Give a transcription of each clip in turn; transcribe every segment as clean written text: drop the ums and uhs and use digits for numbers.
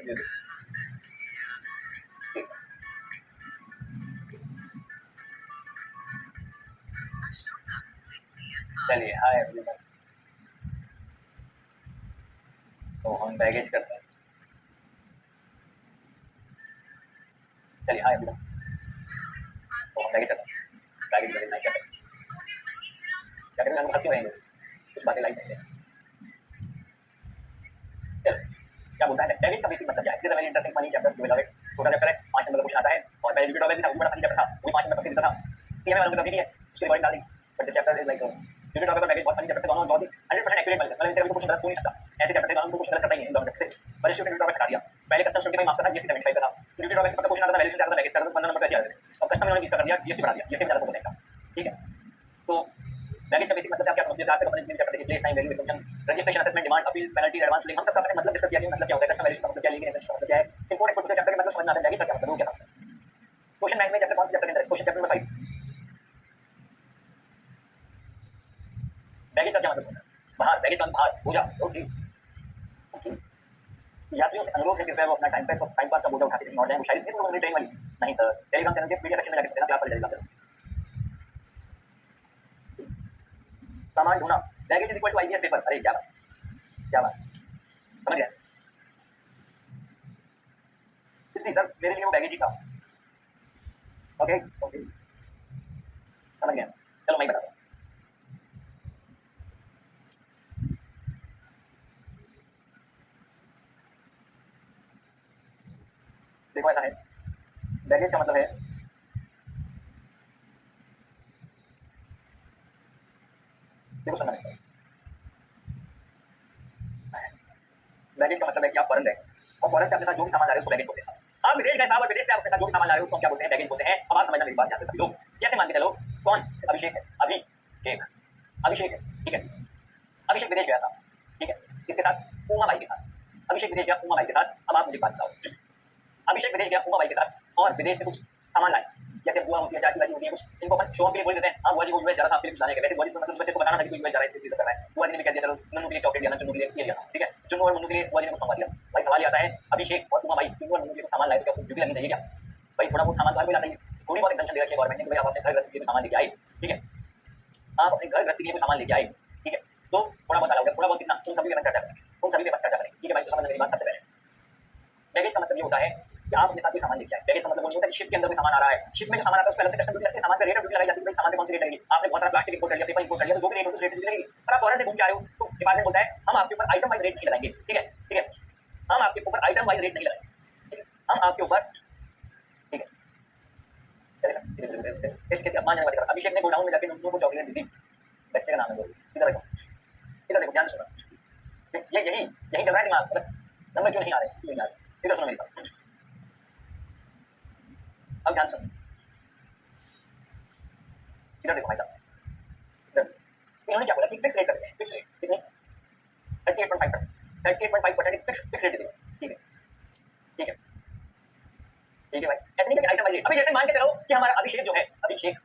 चलिए hi everyone. तो हम बैगेज करते हैं। चलिए हाय एवरीवन। तो हम बैगेज करते हैं। बैगेज वेरी नाइस करते हैं। क्या करेंगे, हम हंस के रहेंगे, कुछ बातें लाइक करेंगे। क्या बोलता है बैगेज का बेसिक मतलब क्या है? This is very interesting funny chapter, you will love it. छोटा चैप्टर है, 5 नंबर का क्वेश्चन आता है और पहले ड्यूटी ड्रॉबैक भी था, वो बड़ा फनी चैप्टर था, वो भी 5 नंबर का देता था। ये हमें मालूम है कभी भी है, उसके रिकॉर्डिंग डाल दी। But this chapter is like duty drawback और बैगेज बहुत फनी चैप्टर से, दोनों बहुत ही 100% एक्यूरेट मतलब इनसे कभी क्वेश्चन गलत हो नहीं सकता। ऐसे चैप्टर से दोनों को क्वेश्चन गलत करता ही नहीं इन दोनों चैप्टर से। पहले स्टूडेंट ड्यूटी ड्रॉबैक हटा दिया, पहले कस्टम स्टूडेंट में मार्क्स था जीएसटी 75 का था, ड्यूटी ड्रॉबैक से पक्का क्वेश्चन आता था, वैल्यूएशन से आता था, बैगेज से आता था, 15 नंबर कैसे आ रहे थे। अब कस्टम इन्होंने 20 का कर दिया, जीएसटी बढ़ा दिया, जीएसटी में ज्यादा फोकस है इनका, ठीक है। तो बैगेज का बेसिक मतलब आप क्या समझते हैं? आज तक अपन इसमें चैप्टर देखिए, place time value exemption, registration assessment, demand appeals, penalties, advance link, हम सब अपने मतलब डिस्कस किया कि मतलब क्या होता है, कस्टम वैल्यूएशन का मतलब क्या है, लीगल एग्जाम्पशन का मतलब क्या है, इंपोर्ट एक्सपोर्ट से चैप्टर के मतलब समझ में आता है, बैगेज का क्या मतलब है, वो क्या समझते हैं। क्वेश्चन बैंक में चैप्टर कौन से चैप्टर के अंदर है? Question chapter number 5। बैगेज का क्या मतलब समझना है? बाहर, बैगेज का बाहर हो जा, ओके। यात्रियों से अनुरोध है कि कृपया वो अपना टाइम पास का बोझ उठा के कहीं और जाएं। वो शायद इसलिए तो ट्रेन वाली नहीं सर, टेलीग्राम चैनल के मीडिया सेक्शन में जाके सुनना, क्लास वाली टेलीग्राम चैनल। सामान ढूंढना, baggage is equal to IBS paper. अरे क्या बात, क्या बात, समझ गया। कितनी सर, मेरे लिए वो बैगेज ही था। ओके ओके, समझ गया। चलो मैं ही बताता हूँ। देखो ऐसा है, बैगेज का मतलब है देखो सुनना है, बैगेज का मतलब है कि आप फॉरेन गए और फॉरेन से अपने साथ जो भी सामान ला रहे हो उसको बैगेज बोलते हैं। आप विदेश गए साहब और विदेश से आप अपने साथ जो भी सामान ला रहे हो उसको क्या बोलते हैं? बैगेज बोलते हैं। अब आप समझना मेरी बात, जानते सभी लोग। जैसे मान के चलो, कौन अभिषेक है, अभिषेक अभिषेक है, ठीक है। अभिषेक विदेश गया साहब, ठीक है, किसके साथ? उमा बाई के साथ। अभिषेक विदेश गया उमा बाई के साथ। अब आप मुझे बात बताओ, अभिषेक विदेश गया उमा बाई के साथ और विदेश से कुछ सामान लाए, जैसे बुआ होती है, चाची वाची होती है, कुछ इनको अपन शो ऑफ के लिए बोल देते हैं, हाँ बुआ जी को यूएस जा रहा था आपके लिए कुछ लाने के। वैसे बुआ जी को मतलब बस तेरे को बताना था कि तू यूएस जा रहा है, इसलिए कर रहा है। बुआ जी ने भी कह दिया चलो नन्नू के लिए चॉकलेट लिया, चुन्नू के लिए ये लिया, ठीक है। चुन्नू और मुन्नू के लिए बुआ जी ने कुछ मंगवा दिया। भाई सवाल ये आता है, अभिषेक और उमा बाई चुन्नू और मुन्नू के लिए सामान लाए तो क्या उसको ड्यूटी लगनी चाहिए क्या? भाई थोड़ा बहुत सामान तो हर कोई लाता ही, थोड़ी बहुत एग्जम्पशन दे रखी है गवर्नमेंट ने कि भाई आप अपने घर गृहस्थी के लिए सामान लेके आए, ठीक है, आप अपने घर गृहस्थी के लिए सामान लेके आए, ठीक है, तो थोड़ा बहुत अलाउड है। थोड़ा बहुत कितना, उन सभी पे चर्चा करेंगे, उन सभी पे चर्चा करेंगे, ठीक है भाई। तो समझ मेरी बात सबसे पहले, बैगेज का मतलब ये होता है कि आप अपने साथ कोई सामान लेके आए। बैगेज का मतलब वो नहीं होता कि शिप के अंदर कोई सामान आ रहा है, शिप में जो सामान आता है उस पर अलग से कस्टम ड्यूटी लगती है, सामान का रेट ड्यूटी लगाई जाती है, भाई सामान पे कौन सी रेट लगेगी। आपने बहुत सारा प्लास्टिक इंपोर्ट कर लिया, पेपर इंपोर्ट कर लिया, तो जो भी रेट होती है उस रेट से ड्यूटी लगेगी। और आप फॉरेन से घूम के आ रहे हो तो डिपार्टमेंट बोलता है हम आपके ऊपर आइटम वाइज रेट नहीं लगाएंगे, ठीक है, ठीक है, हम आपके ऊपर आइटम वाइज रेट नहीं लगाएंगे, ठीक है, हम आपके ऊपर, ठीक है। कैसे अपमानजनक बात कर, अभिषेक ने गोडाउन में जाके नन्नू को चॉकलेट दी थी, बच्चे का नाम है वो, इधर देखो, इधर देखो, ध्यान सुनो, ये यही यही चल रहा है दिमाग, मतलब नंबर क्यों नहीं आ रहे, क्यों नहीं आ रहे, इधर सुनो मेरी बात, अब ध्यान सुनो, इधर देखो भाई साहब, इधर इन्होंने क्या बोला कि फिक्स रेट कर देते हैं, फिक्स रेट कितने, 38.5%, 38.5% फिक्स रेट देते हैं, ठीक है, ठीक है, ठीक है भाई। ऐसे नहीं कि आइटम वाइज रेट। अभी जैसे मान के चलो कि हमारा अभिषेक जो है, अभिषेक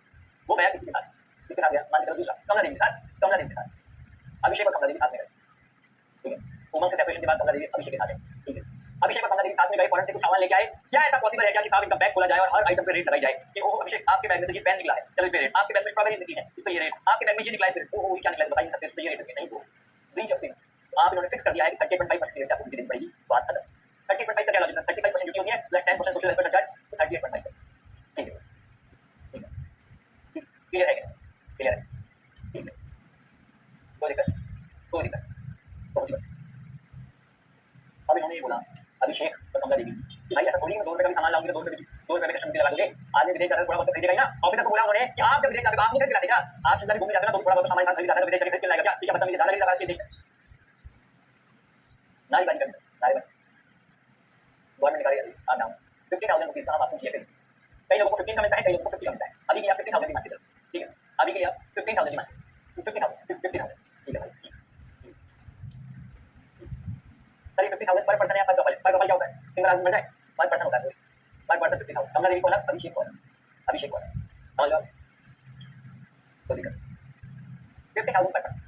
वो गया किसी के साथ, किसके साथ गया, मान के चलो दूसरा कमला देवी के साथ, कमला देवी के साथ, अभिषेक और कमला देवी साथ में गए, ठीक है, उमंग से सेपरेशन के बाद कमला देवी अभिषेक के साथ है, ठीक है। अभिषेक और कमला देवी साथ में गए, फॉरेन से कुछ सामान लेके आए, क्या ऐसा पॉसिबल है क्या कि साहब इनका बैग खोला जाए और हर आइटम पे रेट लगाई जाए कि ओहो अभिषेक आपके बैग में तो ये पेन निकला है, चलो इस पे रेट, आपके बैग में स्ट्रॉबेरी निकली है, इस पे ये रेट, आपके बैग में ये निकला है, ओहो ये क्या निकला है बता नहीं सकते, इस पे ये रेट नहीं, वो बीच ऑफ थिंग्स आप इन्होंने फिक्स कर दिया है कि 38.5% रेट से आपको ड्यूटी देनी पड़ेगी, बात खत्म। 38.5 का क्या लॉजिक है, 35% ड्यूटी होती है प्लस 10% सोशल वेलफेयर चार्ज, तो 38.5%, ठीक है, ठीक है, क्लियर है क्या, क्लियर है, ठीक है, कोई दिक्कत, कोई दिक्कत, बहुत ही बढ़िया। अब इन्होंने ये बोला अभिषेक और कमला देवी कि भाई ऐसा थोड़ी है 2 रुपए का भी सामान लाऊंगी तो 2 रुपए में कस्टम ड्यूटी लगा दोगे, आदमी विदेश जाता है थोड़ा बहुत खरीदेगा ही ना। ऑफिसर को बोला उन्होंने कि आप जब विदेश जाते हो आप नहीं खरीद के लाते क्या, आप शिमला में घूमने जाते हो ना तो थोड़ा बहुत सामान खरीद जाता है, विदेश जाके खरीद के लाएगा क्या, ठीक है, बदतमीजी दादागिरी लगा के देश में नारीबाजी करनी, नारीबाजी गवर्नमेंट ने करी आप डाउन 50,000 रुपीज का हम आपको जीएसए, कई लोगों को 15 का मिलता है, कई लोगों को 50 का मिलता है, अभी के लिए आप 50,000 की मान के चलो, ठीक है, अभी के लिए आप 15,000 की मान के चलो, 50,000, ठीक है भाई, सर ये 50,000 पर पर्सन है, पर कपल क्या होता है, सिंगल आदमी मिल जाए, पर पर्सन होता है, पर पर्सन 50,000, कमला देवी को अलग, अभिषेक को अलग, अभिषेक को अलग, समझ लो, कोई दिक्कत 50,000 पर पर्सन,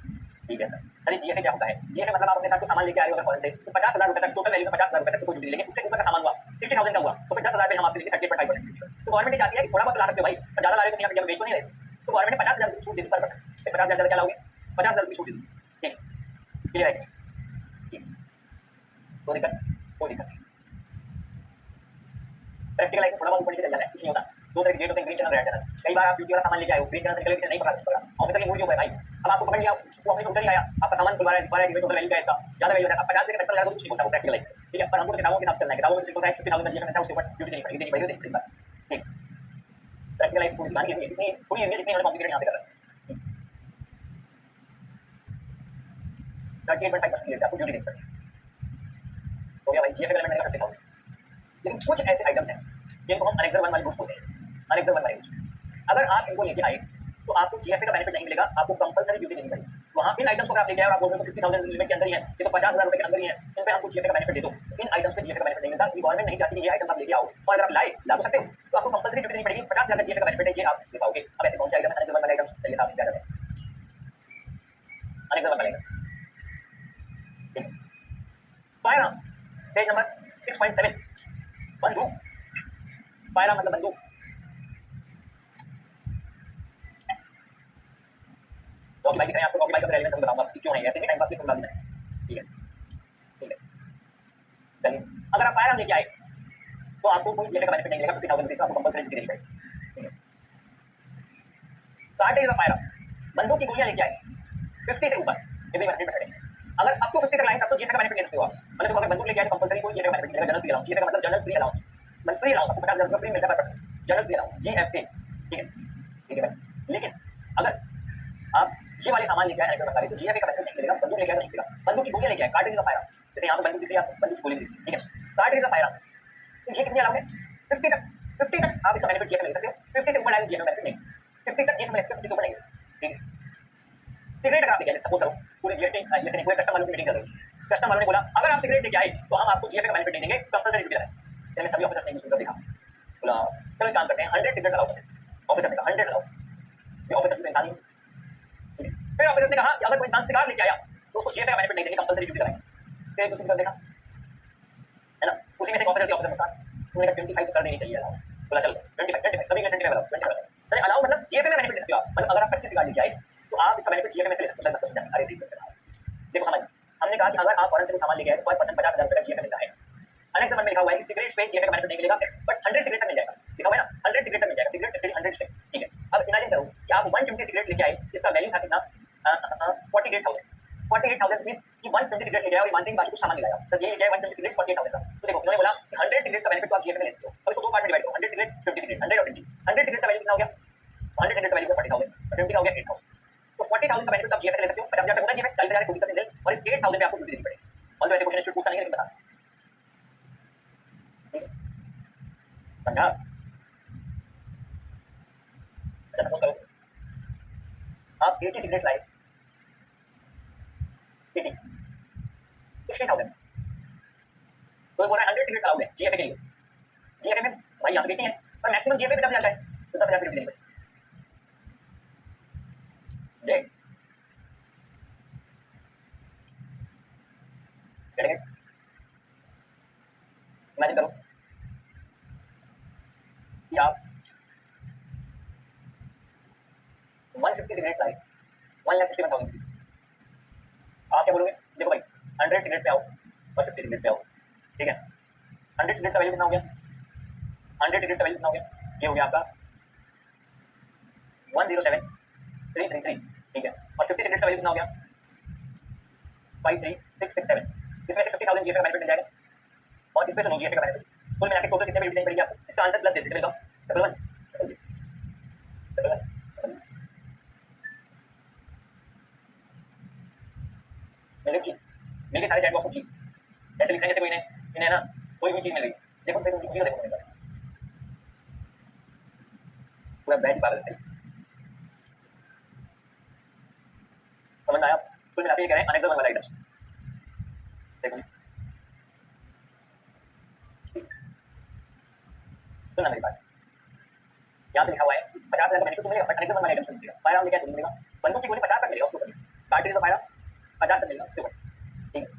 ठीक है सर, अरे जीएफए क्या होता है? जीएफए मतलब आप अपने साथ कुछ सामान लेके आ रहे हो अगर फॉरेन से, तो 50,000 रुपए तक टोटल वैल्यू में 50,000 रुपए तक कोई ड्यूटी, लेकिन उससे ऊपर का सामान हुआ 50,000 का हुआ तो फिर 10,000 पे हम आपसे लेंगे 38.5%। तो गवर्नमेंट ये चाहती है कि थोड़ा बहुत ला सकते हो भाई, पर ज्यादा ला रहे हो तो यहाँ इंडिया में बेच तो नहीं रहे इसको। तो गवर्नमेंट ने 50,000 की छूट दे दी पर पर्सन। 50,000 ज्यादा क्या लाओगे? 50,000 की छूट दे दी। ठीक, क्लियर है? ठीक, कोई दिक्कत नहीं। प्रैक्टिकल लाइफ में थोड़ा बहुत ऊपर नीचे चल जाता है, कुछ नहीं होता। दो तरह के गेट होते हैं, ग्रीन चैनल रेड चैनल। कई बार आप ड्यूटी वाला सामान लेके आए हो, ग्रीन चैनल से निकल किसी नहीं पकड़ा ऑफिसर की मूड क्यों है भाई? अब आपको पकड़ लिया, वो अपने उधर ही आया, आपका सामान खुलवा रहा है कि टोटल वैल्यू क्या है इसका, ज्यादा वैल्यू है, आप 50 लेके 55,000 तो कुछ नहीं बोलता वो प्रैक्टिकल लाइफ। ठीक है, पर हमको किताबों के हिसाब से चलना है, किताबों में सिंपल सा 50,000 का जीएसएफ मिलता है, उससे ऊपर ड्यूटी देनी पड़ेगी बात। ठीक, प्रैक्टिकल लाइफ थोड़ी सी इजी है, जितनी थोड़ी इजी है जितनी हमने कॉम्प्लिकेटेड यहाँ पे कर रहे हैं। 38.5% से आपको ड्यूटी देनी पड़ेगी। हो गया भाई, जीएफए का एलिमेंट का 50,000। लेकिन कुछ ऐसे आइटम्स हैं जिनको हम अनेक्सर 1 वाले गुड्स बोलते हैं। अनेक्सर 1 वाले गुड्स, अगर आप इनको लेके आए तो आपको जीएफए का बेनिफिट नहीं मिलेगा, आपको कंपलसरी ड्यूटी देनी पड़ेगी। वहाँ इन आइटम्स को आप लेके आए और आप बोल रहे हो 50,000 लिमिट के अंदर ही है, ये तो 50,000 रुपए के अंदर ही है, इन पे हमको जीएफए का बेनिफिट दे दो। इन आइटम्स पे जीएफए का बेनिफिट नहीं मिलता, गवर्नमेंट नहीं चाहती कि ये आइटम्स आप लेके आओ, और अगर आप ला तो सकते हो तो आपको कंपलसरी ड्यूटी देनी पड़ेगी। 50,000 का जीएफए का बेनिफिट है, ये आप ले पाओगे। अब ऐसे कौन से आइटम है अनेक्सर 1 वाले आइटम्स, चलिए साथ में क्या करते हैं। अनेक्सर 1 वाले आइटम, ठीक, फायर आर्म्स, पेज नंबर 6.7, बंदूक। फायर आर्म मतलब बंदूक। रॉकी भाई दिख रहे हैं आपको, रॉकी भाई का रेलेवेंस मैं बताऊंगा क्यों है, ऐसे भी टाइम पास की फॉर्मूला दी मैंने। ठीक है, ठीक है, चलिए, अगर आप फायर आर्म लेके आए तो आपको कोई जीएफए का बेनिफिट नहीं मिलेगा, 50,000 रुपीज का आपको कंपलसरी ड्यूटी देनी पड़ेगी। ठीक है, कार्टेज ऑफ फायर आर्म, बंदूक की गोलियां लेके आए 50 से ऊपर, इतनी 100%। अगर अप टू 50 तक लाइन तब तो जीएफए का बेनिफिट ले सकते हो आप, मतलब अगर बंदूक लेके आए तो कंपलसरी कोई जीएफए का बेनिफिट मिलेगा। जनरल फ्री अलाउंस, जीएफए का मतलब जनरल फ्री अलाउंस, मतलब फ्री अलाउंस आपको 50,000 रुपये फ्री मिलता है पर person, general free allowance GFA. ठीक है, ठीक है भाई, लेकिन अगर आप ये वाले सामान लेके आए अनेक्सर 1 वाले तो जीएफए का बेनिफिट नहीं मिलेगा, बंदूक लेके आए तो नहीं मिलेगा। बंदूक की गोलियां लेके आए, कार्टेज ऑफ फायर आर्म, जैसे यहाँ पे बंदूक दिख रही है आपको, बंदूक की गोली दिख रही है। ठीक है, कार्टेज ऑफ फायर आर्म, तो ये कितनी अलाउड है? 50 तक, 50 तक आप इसका बेनिफिट जीएफए मिल सकते हो, 50 से ऊपर लाइन जीएफए बेनिफिट नहीं सकते, 50 तक जीएफए मिल सकते हो, 50 से ऊपर नहीं सकते। ठीक है, सिगरेट अगर आप लेके आए, सपोज करो पूरी जीएसटी नहीं, पूरे कस्टम वालों की मीटिंग चल रही थी, कस्टम वालों ने बोला अगर आप सिगरेट लेके आए तो हम आपको जीएफए का बेनिफिट नहीं देंगे, कंपलसरी ड्यूटी लगाए। जैसे सभी ऑफिसर ने सुनकर देखा, बोला चलो काम करते हैं, 100 सिगरेट्स अलाउ करते हैं। ऑफिसर ने कहा 100 अलाउ, ये ऑफिसर तो इंसान ही है। फिर ऑफिसर ने कहा कि अगर कोई इंसान सिगार लेके आया तो उसको जीएफए का बेनिफिट नहीं देंगे, कंपलसरी ड्यूटी लगाएंगे। फिर दूसरी तरफ देखा, है ना, उसी में से एक ऑफिसर थे, ऑफिसर मुस्कान, उन्होंने कहा 25 कर देनी चाहिए अलाउ। बोला चलो 25 सभी के 25 अलाउ, 25 अलाउ मतलब जीएफए में बेनिफिट ले सकते हो आप, मतलब अगर आप 25 सिगार लेके आए तो आप इसका बेनिफिट जीएफए में से ले सकते हो। अरे देखो समझ, हमने कहा कि अगर आप फॉरेन से सामान लेके आए तो पर पर्सन 50,000 रुपये का जीएफए मिलता है। अनेक्सर 1 में लिखा हुआ है कि सिगरेट्स पे जीएफए का बेनिफिट नहीं मिलेगा, बट 100 सिगरेट तक मिल जाएगा, लिखा हुआ है ना, 100 सिगरेट तक मिल जाएगा, सिगरेट एक्सीडिंग 100 स्टिक्स। ठीक है, अब इमेजिन करो कि आप 120 सिगरेट्स लेके आए जिसका वैल्यू था कितना, 48,000 रुपीज की 120 सिगरेट लेके आए और ये मानते हैं बाकी कुछ सामान मिलाया, बस ये लेके आए 120 सिगरेट्स 48,000 का। तो देखो उन्होंने बोला 100 सिगरेट्स का बेनिफिट तो आप जीएफए में ले सकते हो, अब इसको दो पार्ट में डिवाइड करो, 100 सिगरेट 20 सिगरेट्स, 100 और 20, 100 सिगरेट्स का वैल्यू कितना हो गया, 100 सिगरेट का वैल्यू 40,000 और 20 का हो गया 8,000। तो 40,000 का बेनिफिट आप जीएफए से ले सकते हो, 50,000 तक होता है जीएफए, 40,000 कोई दिक्कत नहीं है, और इस 8,000 पे आपको ड्यूटी देनी पड़ेगी। और तो ऐसे क्वेश्चन शुरू पूछता नहीं है, लेकिन बता समझा। अच्छा सपोज करो आप 80 सिगरेट लाए, 80 60,000, तो बोल रहा है 100 सिगरेट्स अलाउड है जीएफए के लिए। जीएफए में भाई यहाँ तो 80 है, पर मैक्सिमम जीएफए 10,000 का है, तो 10,000 की ड्यूटी देनी पड़ेगी। देख इमेजिन करो कि आप 150 सिगरेट्स लाए, 1,61,000 रुपीज। आप क्या बोलोगे, देखो भाई 100 सिगरेट्स पे आओ और 50 सिगरेट्स पे आओ। ठीक है, 100 सिगरेट्स का वैल्यू कितना हो गया, 100 सिगरेट्स का वैल्यू कितना हो गया, ये हो गया आपका 107,333। ठीक है, और 50 सिगरेट्स का वैल्यू कितना हो गया, 53,667। इसमें से 50,000 जीएफए का बेनिफिट मिल जाएगा और इस पे तो नो जीएफए का बेनिफिट। कुल मिला के टोटल कितने बेनिफिट पड़ेगी आपको, इसका आंसर प्लस दे सकते हैं, डबल वन मिल के सारे चैट बॉक्स की ऐसे लिखने से कोई इन्हें ना कोई भी चीज मिल गई। देखो सही देखो पूरा बैच पागल है, समझ में आया। कुल मिला के ये कह रहे हैं अनेक्सर 1 वाले आइटम्स। देखो सुनना मेरी बात, यहाँ पे लिखा हुआ है 50,000 का बेनिफिट तो मिलेगा, बट अनेक्सर 1 वाले आइटम्स मिलेगा। फायर आर्म लेके आए तो मिलेगा, बंदूक की गोली 50 तक मिलेगा, उसके ऊपर कार्टेज ऑफ फायर 50 तक मिलेगा उसके ऊपर, ठीक है।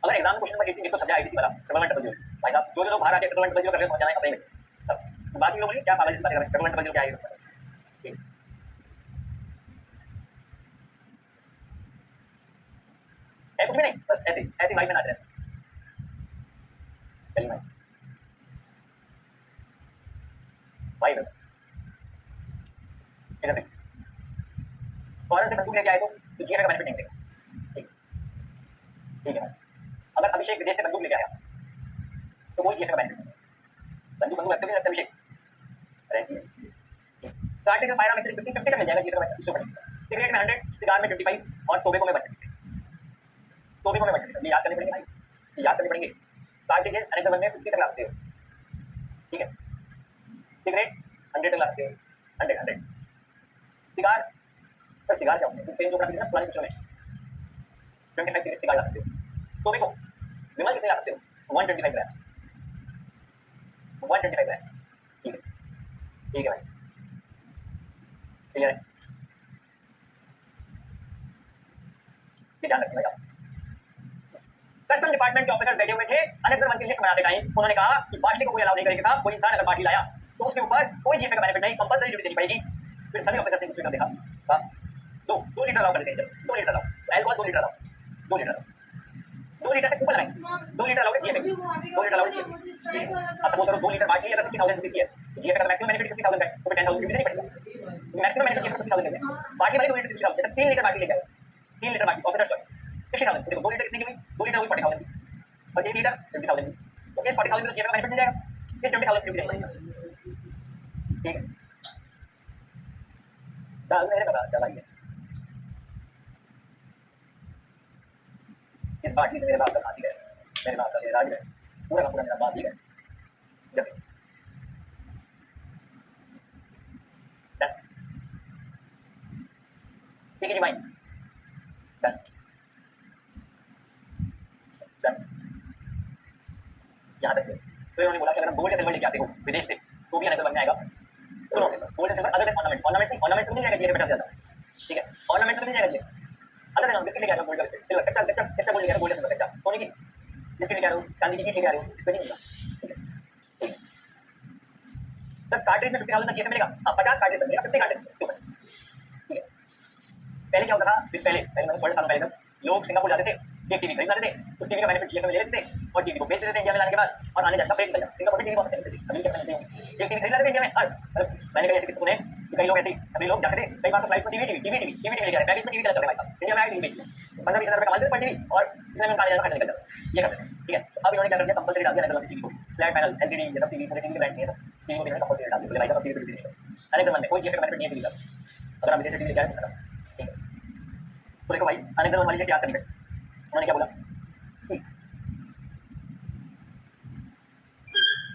अगर एग्जाम में क्वेश्चन नंबर 18 तो समझा आईटीसी वाला ट्रिपल वन डबल जीरो, भाई साहब जो लोग बाहर आके ट्रिपल वन डबल जीरो कर रहे हैं समझ जाना है अपने बच्चे, बाकी लोग क्या पागल इस बात कर रहे हैं ट्रिपल वन डबल जीरो क्या है, ठीक है कुछ भी नहीं, बस ऐसे ऐसे लाइफ में नाच रहे हैं चलिए भाई बस इधर देखिए फॉरन से बंदूक लेके आए तो जीएफ का बेनिफिट नहीं मिलेगा, ठीक ठीक है। अगर अभिषेक विदेश से बंदूक लेके आया तो कोई जीएफ का बेनिफिट नहीं, बंदूक बंदूक रखते भी लगता अभिषेक रहती है, कार्टेज फायर आर्म 50 50 तक मिल जाएगा जीएफ का बेनिफिट, सिगरेट में 100, सिगार में 25 और तोबेको में 125, तोबेको में 125 ये याद करने पड़ेंगे भाई, याद करने पड़ेंगे। कार्टेजेस अनेक्सर वन में 50 तक ला सकते हो, ठीक है। सिगरेट्स 100 तक ला सकते हो, 100 सिगार, पर सिगार क्या होता है पेन जो अपना बिजनेस पुराने पिक्चर में 25 सिगरेट सिगार ला सकते हो, तो देखो विमल कितने ला सकते हो 125 ग्राम्स, 125 ग्राम्स, ठीक है ठीक है भाई क्लियर है, ये ध्यान रखना भाई। कस्टम डिपार्टमेंट के ऑफिसर्स बैठे हुए थे अनेक्सर वन की लिस्ट बनाते टाइम, उन्होंने कहा कि बाटली को कोई अलाउ नहीं करेंगे साहब, कोई इंसान अगर बाटली लाया तो उसके ऊपर कोई जीएफए का बेनिफिट नहीं, कंपलसरी ड्यूटी देनी पड़ेगी। फिर सभी ऑफिसर ने दूसरी तरफ देखा, दो लीटर अलाउ कर देते हैं, 2 litre allow alcohol 2 litre allow, 2 litre 2 litre से ऊपर लगाएंगे, 2 litre allowed GFA, 2 litre allowed GFA. अब सपोज करो 2 लीटर बाटली अगर 50,000 रुपीज की है तो जीएफए का मैक्सिमम बेनिफिट 50,000 है, तो फिर 10,000 रुपीज देनी पड़ेगा, मैक्सिमम बेनिफिट जीएफए 50,000 है, बाटली वाली 2 लीटर 60,000, जैसे 3 लीटर बाटली लेके आए, 3 लीटर बाटली ऑफिसर चॉइस 60,000, देखो 2 लीटर कितने की हुई, 2 लीटर हुई 40,000 और 1 लीटर 20,000 की, तो इस 40,000 में तो जीएफए का बेनिफिट मिल जाएगा, इस 20,000 की ड्यूटी देनी पड़ेगी, ठीक है। डाल मेरे बता चला ये इस बाटली से मेरे बाप का फांसी गया, मेरे बाप का राज गया, पूरा का पूरा मेरा बाप ही गया, जब डन ठीक है जी माइंस डन डन यहाँ तक फिर उन्होंने बोला कि अगर हम गोल्ड या सिल्वर लेके आते हो विदेश से तो भी अनेक्सर वन में आएगा, सुनो gold silver other than ornaments, ornaments नहीं, ऑर्नामेंट्स मिल जाएगा जीएफ में 50,000, ठीक है ऑर्नामेंट्स मिल जाएगा जीएफ, अदर देन बिस्किट लेके आ रहे हो गोल्ड का बिस्किट सिल्वर कच्चा कच्चा कच्चा गोल्ड लेके आ रहे हो, गोल्ड सिल्वर कच्चा सोने की बिस्किट लेके आ रहे हो, चांदी की ईंट लेके आ रहे हो, इस पे नहीं मिलेगा, ठीक है तब कार्ट्रिज में 50,000 का जीएफ मिलेगा, हाँ 50 कार्ट्रिज मिलेगा, 50 कार्ट्रिज के ऊपर, ठीक है। पहले क्या होता था, पहले मतलब थोड़े सालों पहले तक लोग सिंगापुर जाते थे, एक टीवी खरीद लाते थे, उस टीवी का बेनिफिट जीएफ में ले लेते थे और टीवी को बेच देते थे इंडिया में लाने के बाद और आने जाने का फ्री निकल जाता, सिंगापुर में टीवी बहुत सस्ते मिलते थे, अभी क्या मिलते हैं, एक टीवी खरीद लाते थे इंडिया में, मैंने कई ऐसे किस्से सुने कि कई लोग ऐसे कई लोग जाते थे कई बार तो फ्लाइट में टीवी लेके आ रहे पैकेज में टीवी कलेक्ट कर रहे हैं भाई साहब, इंडिया में आए टीवी बेचते हैं 15-20 हजार रुपये कमा लेते पर टीवी और इसमें में आने जाने का खर्च निकल जाता है, ये करते हैं, ठीक है। अब इन्होंने क्या कर दिया कंपलसरी डाल दिया नेदरलैंड टीवी को, फ्लैट पैनल एलसीडी ये सब टीवी पूरे टीवी के ब्रांड्स ये सब टीवी को कंपलसरी डाल दिया, बोले भाई साहब टीवी पे टीवी अनेक जमाने में कोई जीएफ का बेनिफिट नहीं है टीवी का, अगर आप विदेश से टीवी लेके आए तो ठीक है। तो देखो भाई अनेक जमाने वाली लिस्ट याद करनी पड़ेगी, उन्होंने क्या बोला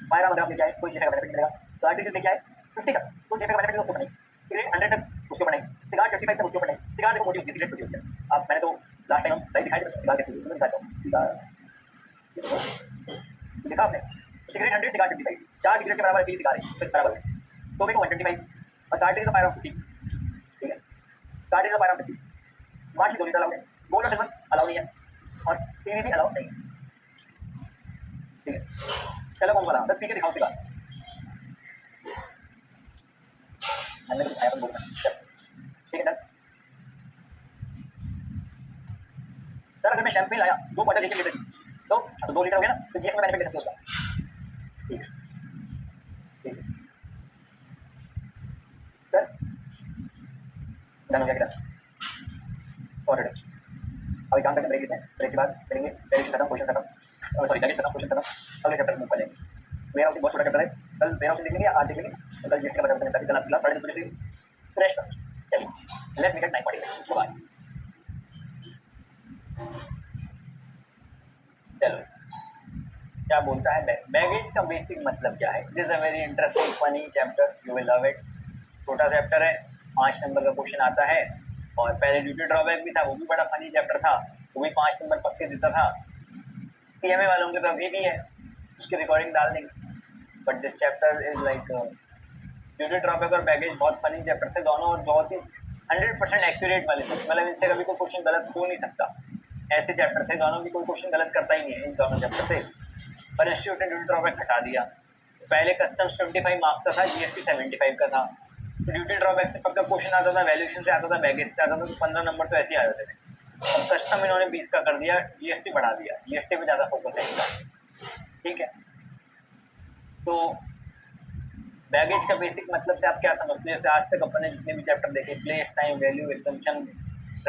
फायर अगर आप लेके आए कोई जीएफ का बेनिफिट मिलेगा, तो आर्टिकल लेके आए 50 तक तो जीएफ का बेनिफिट उसके ऊपर नहीं, सिगरेट 100 तक उसके ऊपर नहीं, सिगार 25 तक उसके ऊपर नहीं, सिगार देखो मोटी होती है सिगरेट छोटी होती है, अब मैंने तो लास्ट टाइम लाइव दिखाई थी सिगार कैसे होती है दिखाता हूँ, सिगार देखा आपने सिगरेट 100 सिगार 25 4 सिगरेट के बराबर 30 सिगार है फिर बराबर है, तो देखो 125 और कार्टेज फायर ऑफ 50, ठीक है कार्टेज फायर ऑफ 50, बाटली 2 लीटर अलाउड है, गोल्ड और सिल्वर अलाउ नहीं है और टीवी भी अलाउ नहीं है, ठीक है। चलो कौन सा वाला सर पी के दिखाओ सिगार, मैंने दिखाया अपन बोलना ठीक है डन। सर अगर मैं शैम्पेन लाया 2 बॉटल 1 लीटर की तो 2 लीटर हो गया ना, तो जीएफ में बेनिफिट ले सकते हो उसका, ठीक है ठीक है सर डन हो गया डन और डन। अभी काम करके ब्रेक लेते हैं, ब्रेक के बाद करेंगे डायरेक्शन खत्म क्वेश्चन खत्म, सॉरी डायरेक्शन खत्म क्वेश्चन खत्म, अगले चैप्टर मूव करेंगे। मेरा उसे बहुत छोटा चैप्टर है, कल मेरा उसे देख लेंगे आज देख लेंगे, कल जीएफ का बता देते हैं, कल आपकी क्लास 10:30 बजे से रेस्ट कर, चलिए लेट्स मीट एट 9:45 बाय। चलो क्या बोलता है बैगेज का बेसिक मतलब क्या है, this is a very interesting funny chapter, you will love it, छोटा चैप्टर है 5 नंबर का क्वेश्चन आता है और पहले ड्यूटी ड्रॉबैक भी था वो भी बड़ा फनी चैप्टर था, वो भी 5 नंबर पक्के देता था, टीएमए वालों के तो अभी भी है उसकी रिकॉर्डिंग डाल देंगे, but this chapter is like duty drawback और बैगेज बहुत फनी चैप्टर से दोनों और बहुत ही 100% एक्यूरेट वाले थे, मतलब इनसे कभी कोई क्वेश्चन गलत हो नहीं सकता। ऐसे चैप्टर से दोनों भी कोई क्वेश्चन गलत करता ही नहीं है इन दोनों चैप्टर से। पर इंस्टीट्यूट ने ड्यूटी ड्रॉबैक हटा दिया। पहले कस्टम्स 25 मार्क्स का था, जीएसटी 75 का था। तो ड्यूटी ड्रॉबैक से पक्का क्वेश्चन आता था, वैल्यूएशन से आता था, बैगेज से आता था, तो 15 नंबर तो ऐसे ही आ जाते थे। अब कस्टम इन्होंने 20 का कर दिया, जीएसटी बढ़ा दिया, जीएसटी पे ज़्यादा फोकस है इनका, ठीक है। तो बैगेज का बेसिक मतलब से आप क्या समझते हो? जैसे आज तक अपन ने जितने भी चैप्टर देखे, place, time, value, exemption,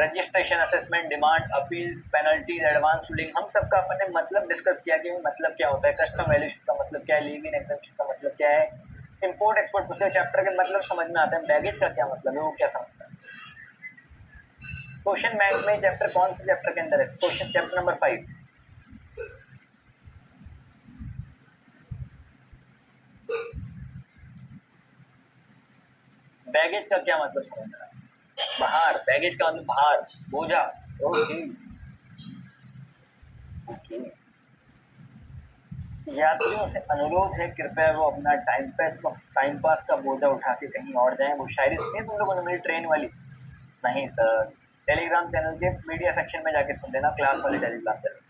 registration, assessment, demand, appeals, penalties, advance ruling, हम सबका अपन ने मतलब डिस्कस किया कि मतलब क्या होता है, कस्टम वैल्यूएशन का मतलब क्या है, लीव इन एग्जम्पशन का मतलब क्या है, इंपोर्ट एक्सपोर्ट प्रोसेस चैप्टर के मतलब समझ में आते हैं, बैगेज का क्या मतलब है वो क्या समझता है। क्वेश्चन बैंक में चैप्टर कौन से चैप्टर के अंदर है? Question chapter number 5। बैगेज का क्या मतलब समझ रहा है? बाहर, बैगेज का मतलब बाहर, बोझा। Okay okay. यात्रियों से अनुरोध है कृपया वो अपना टाइम पास का बोझा उठा के कहीं और जाएं। वो शायरी सुनी तुम लोगों ने मेरी ट्रेन वाली? नहीं सर, टेलीग्राम चैनल के मीडिया सेक्शन में जाके सुन लेना, क्लास वाले टेलीग्राम चैनल।